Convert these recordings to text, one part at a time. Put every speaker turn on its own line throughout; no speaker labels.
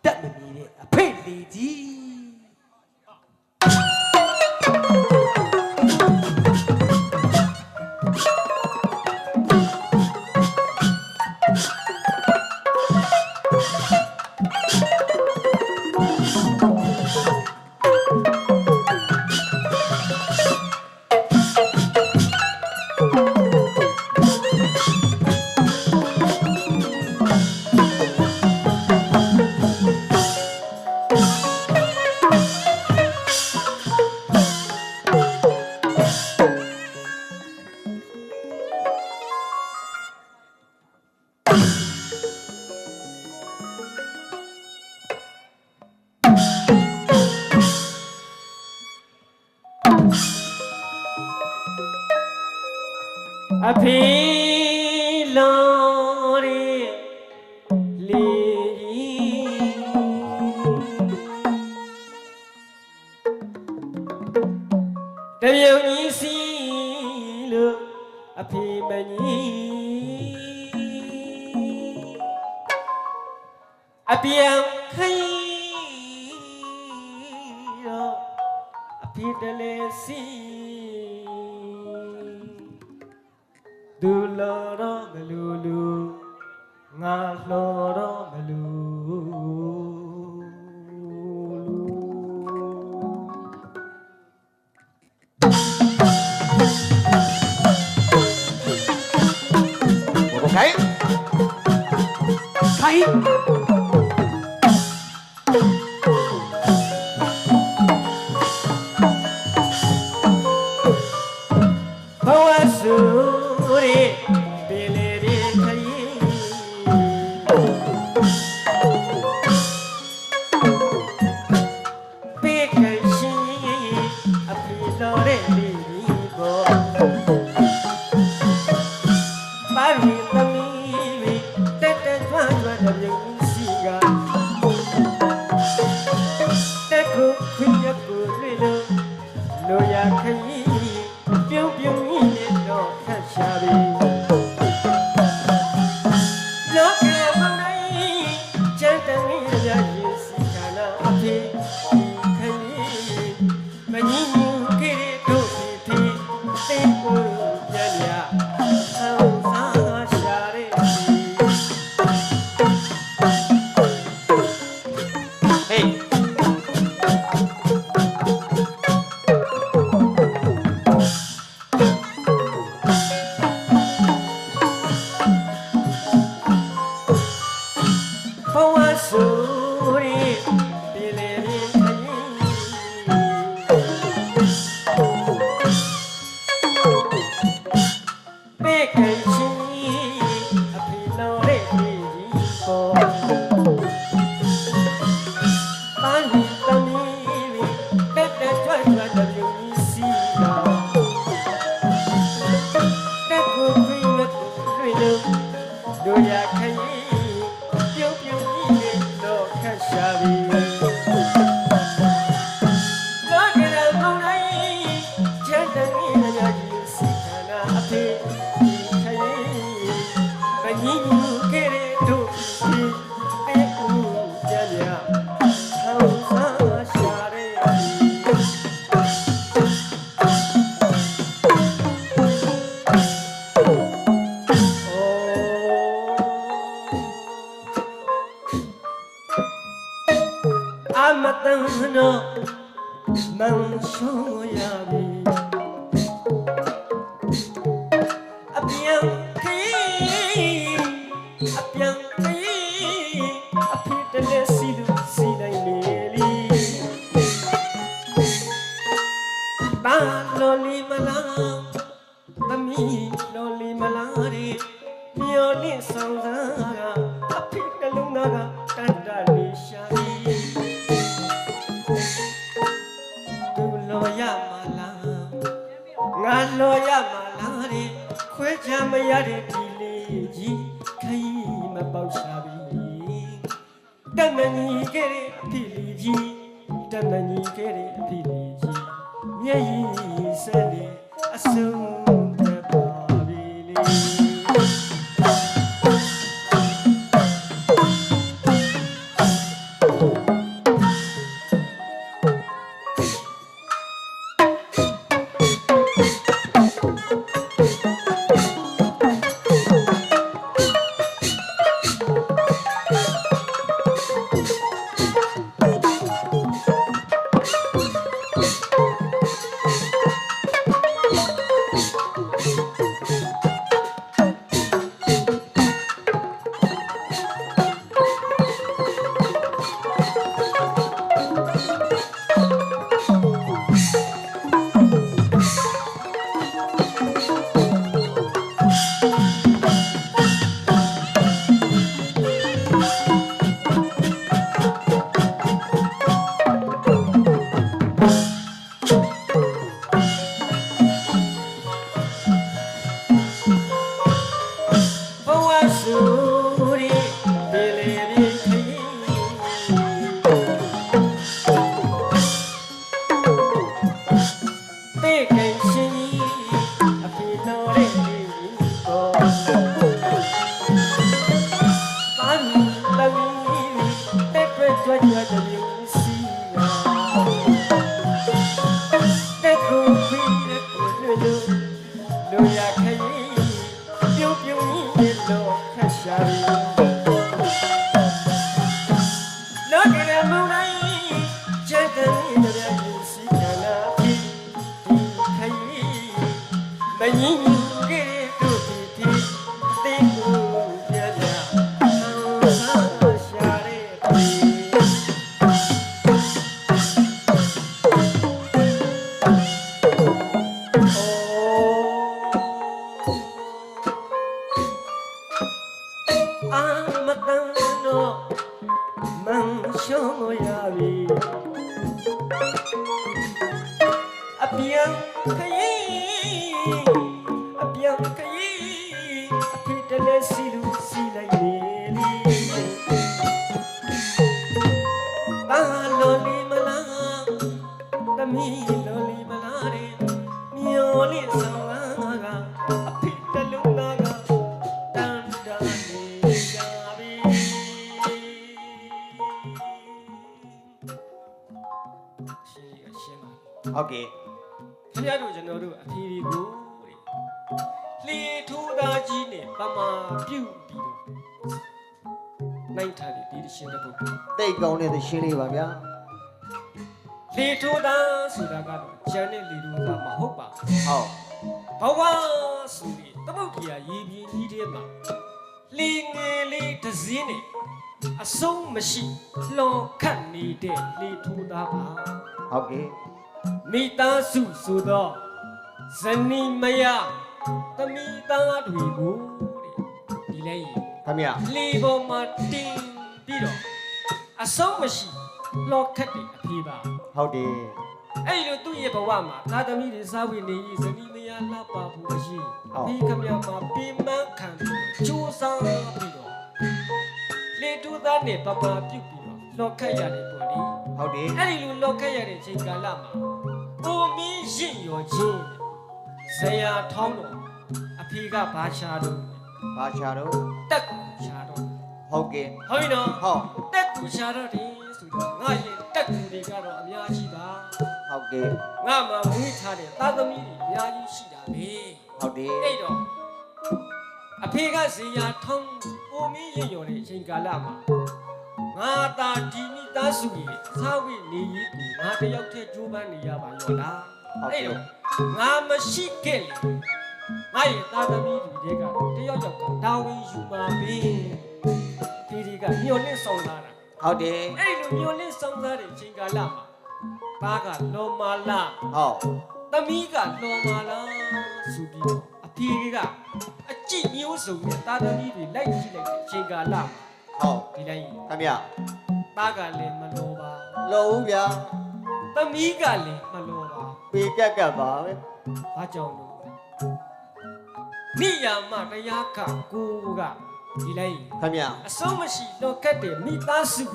တက်မမီတဲ့အဖေလေးကြီးအဖေလောရီလေတပြုံကြီးစီလို့အဖေမကြီးအပြောင်ခိုင်းတော့အဖေတလဲစီသူလောတော့မလူလူငါလောတော့မလူလူခိုင်းခိုင်းဘဝစု ွတ်တဲ့မျိုးစီနာတဲ့ကိုခွေးတဲ့ကိုလူရခေပြုံးပြုံးရဲ့လို့ခက်ရှာရီလောကရမုန်တိုင်းကျက်တဲ့မျိုးစီနာဒီခေမငင်းကဲတို့ဒီတဲ့ကိုပြပြရှာရဲအပြန်ခရီးအပြန်ခရီးအဖြစ်တလဲစီလူစီလိုက်နေလီဘာလိုလီမလားတမီလိုလီမလားတဲ့မျောလေးဆောင်လာကအဖြစ်တလုံးသားကတန်တန်နေကြပြီ
ဟုတ်ကဲ့
ခင်ဗျားတို့ကျွန်တော်တို့အဖေတွေကိုတဲ့လှေထိုးသားကြီးနဲ့ပမာပြုတ်ပြီးတော့နိုင်ထားတဲ့ဒီရှင်တဲ့ပုဂ္ဂိုလ်
တိတ်ကောင်းတဲ့ရှင်းလေးပါဗျာ
လှေထိုးသားဆိုတာကတော့ကျန်တဲ့လှေထိုးသားမဟုတ်ပါဘူး
ဟုတ်
ဘဝဆိုပြီးသမုတ်ကြီးရေပြင်းကြီးထဲမှာလှေငယ်လေးတစ်စင်းနဲ့အဆုံးမရှိလှော်ခတ်နေတဲ့လှေထိုးသားပါ
ဟုတ်ကဲ့
မိသားစုဆိုတော့ဇနီးမယားသမီးသားတွေကိုတဲ့ဒီလေ
ခင်ဗျာ
လေပေါ်မှာတင်ပြီးတော့အဆုံးမရှိလောခက်တဲ့အဖေပါ
ဟုတ်တယ်
အဲ့လိုသူ့ရဲ့ဘဝမှာသားသမီးတွေစားဝိနေကြီးဇနီးမယားလှပဖို့မရှိအဖေခမရမှာပြင်မခံပြီးကြိုးစားပြီးတော့လေတူသားနဲ့ပပပြုတ်ပြီးတော့လောခက်ရတယ်ပေါ့လေ
ဟုတ်တယ်
အဲ့ဒီလိုလောခက်ရတဲ့အချိန်ကာလမှာကိုမင်းရင့်ရောချင်းဇရာထောင်းတော်အဖေကဘာချာတော့တက်ကူချာတော့
ဟုတ်ကဲ့
ဟုတ်ပြီနော်
ဟုတ်
တက်ကူချာတော့ဒီဆိုတော့ငါရဲ့တက်ကူတွေကတော့အများကြီးပါ
ဟုတ်ကဲ့
ငါမှမွေးထားတဲ့သားသမီးတွေအများကြီးရှိတာပဲ
ဟုတ်တယ်
အဲ့တော့အဖေကဇရာထောင်းကိုမင်းရင့်ရောတဲ့အချိန်ကာလမှာငါသာဒီမိသားစုရဲ့သာဝိနေရေးကိုငါတယောက်တည်းကြိုးပမ်းနေရပါရောလားအဲ့တော့ငါမရှိခဲ့လေငါရဲ့သားသမီးတွေကတယောက်ယောက်ကတာဝန်ယူပါပြီဒီတွေကမျောလင့်ဆောင်လာတာ
ဟုတ်တယ်
အဲ့လိုမျောလင့်ဆောင်လာတဲ့အချိန်ကာလမှာဘာကလောမာလာ
ဟုတ်
သမီးကလောမာလာဆိုပြီးတော့အဖေကအကြည့်မျိုးစုံနဲ့သားသမီးတွေလိုက်ကြည့်လိုက်တဲ့အချိန်ကာလမှာ
ဟုတ်
ဒီတိုင်း
ခင်ဗျာ
သားကလည်းမလောပါ
လောဦးဗျာ
သမီးကလည်းမလောပါ
ပေကက်ကက်ပါပဲ
ဘာကြောင့်လို့မိယာမတရားကကိုကဒီလိုက်
ခင်ဗျာ
အဆုံးမရှိလောကတ်တဲ့မိသားစု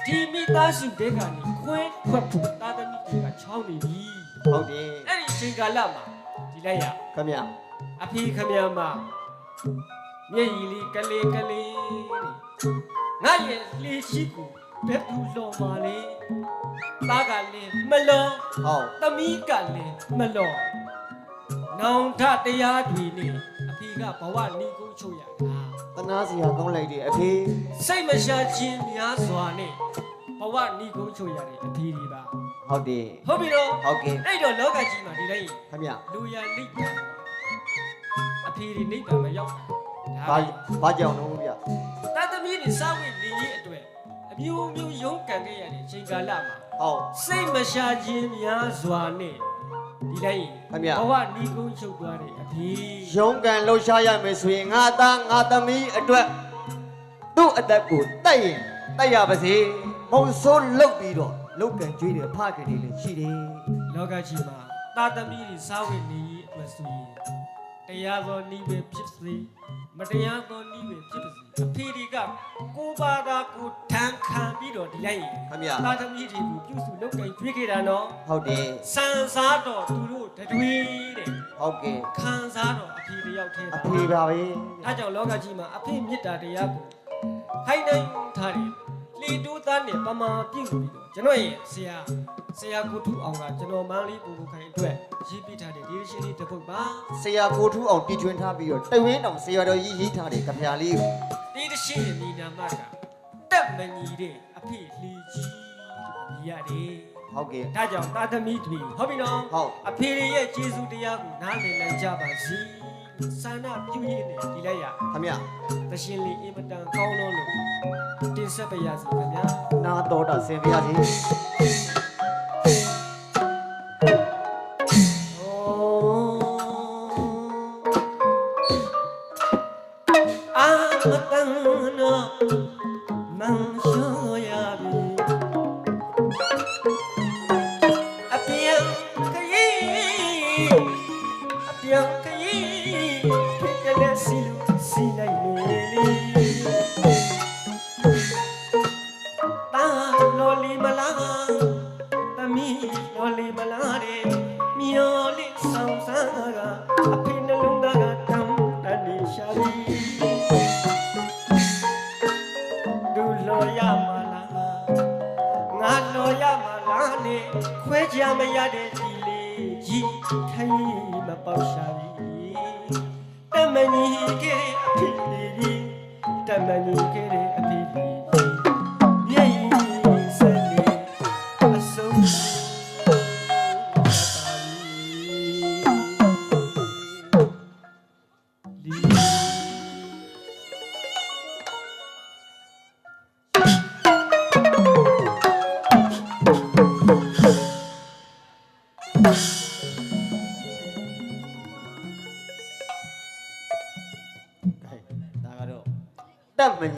ဒီမိသားစုတဲကနေခွဲထွက်ဖို့သားသမီးတွေကချောင်းနေပြီ
ဟုတ်တယ်
အဲ့ဒီချိန်ကာလမှာဒီလိုက်ရ
ခင်ဗျာ
အဖေခင်ဗျာမမျက်ရည်လေးကလေးကလေးငါရဲ့လေရှိကိုဘယ်သူလော်ပါလဲသားကလည်းမလော်
ဟုတ်
သမီးကလည်းမလော်နောင်ထတရားတွေနဲ့အဖေကဘဝနေကုန်းချို့ရတာ
တနာစရာကောင်းလိုက်တယ်အဖေ
စိတ်မရှာခြင်းများစွာနဲ့ဘဝနေကုန်းချို့ရတဲ့အဖေတွေပါ
ဟုတ်တယ်
ဟုတ်ပြီတော့
ဟုတ်ကဲ့
အဲ့တော့လောကကြီးမှာဒီတိုင်း
ခင်ဗျ
လူရနိဗ္ဗာန်အဖေတွေနိဗ္ဗာန်မရောက်
ဘာကြောင့်လို့ဗျ
တသမီးတွေစားဝိနေရေးအတွက်အမျိုးမျိုးရုန်းကန်ခဲ့ရတဲ့အချိန်ကာလမှာ
ဟုတ်
စိတ်မရှာခြင်းများစွာနဲ့ဒီတိုင်း
ခင်ဗျ
ဘဝနီးကုန်းချုပ်သွားတဲ့အဖေ
ရုန်းကန်လှူရှားရမယ်ဆိုရင်ငါသားငါသမီးအတွက်သူ့အသက်ကိုတိုက်ရင်တိုက်ရပါစေမဟုတ်ဆိုးလုတ်ပြီးတော့လုတ်ကန်ကျွေးတယ်ဖခင်တွေလည်းရှိတယ်
လောကကြီးမှာသားသမီးတွေစားဝိနေရေးအတွက်ဆိုရင်တရားသောနည်းပဲဖြစ်စေမတရားသောနည်းပဲဖြစ်ပါစေအဖေတွေကကိုးပါးသာကိုထမ်းခံပြီးတော့ဒီလိုက်
ခင်ဗျာ
သားသမီးတွေကိုပြုစုလုပ်ကိုင်ကြွေးခဲ့တာနော်
ဟုတ်တယ်
စံစားတော့သူတို့တတွေးတဲ့
ဟုတ်ကဲ့
ခံစားတော့အဖေတယောက်တည်း
အဖေပါပဲ
အဲကြောင့်လောကကြီးမှာအဖေမေတ္တာတရားကိုခိုင်းနိုင်ထားတယ် လီတူသားနဲ့ပမာပြုတ်ပြီးတော့ကျွန်တော်ရဲ့ဆရာကိုထုအောင်ကကျွန်တော်မန်းလေးပူပူခိုင်အတွက်ရေးပြထားတဲ့ဒီရှင်လေးတစ်ပုဒ်ပါ
ဆရာကိုထူးအောင်တီထွင်ထားပြီးတော့တဝင်းတောင်ဆရာတော်ကြီးရေးထားတယ်ကြပြလေးကို
ဒီတရှင်ရဲ့မိနာမကတက်မညီတဲ့အဖေလီကြီးညီရတယ်
ဟုတ်ကဲ့
ဒါကြောင့်တာသမီတွေဟုတ်ပြီနော်
ဟုတ်
အဖေရဲ့ကျေးဇူးတရားကိုနားလည်နိုင်ကြပါစေဆန္ဒပြုရင်းနဲ့ဒီလိုက်ရ
ခမရ
တရှင်လေးအင်မတန်ကောင်းလို့တင်ဆက်ပါရစေခင်ဗျာ
နာတော်တာဆင်ပြရစီ
အာမတန်နောမန်ရှောရပြီအပြန်ခရီးဖြစ်တဲ့လက်စီလူစီနိုင်နေလေတာလော်လီမလာသမီးလော်လီမလာတဲ့မျောလေးဆောင်စားကအဖေနှလုံးသားကတမ်းတနေရှာပြီဒူလော်ရမလားငါလော်ရမလားနဲ့ခွဲကြမရတဲ့ဒီလေးကြီးခိုင်းမပေါရှာပြီတမန်ကြီးကဲအဖေလေးတမန်ကြီးကဲအဖေလေးမျက်ရည်စလေးအဆုံးလီ
ဒါကတော့တက်မ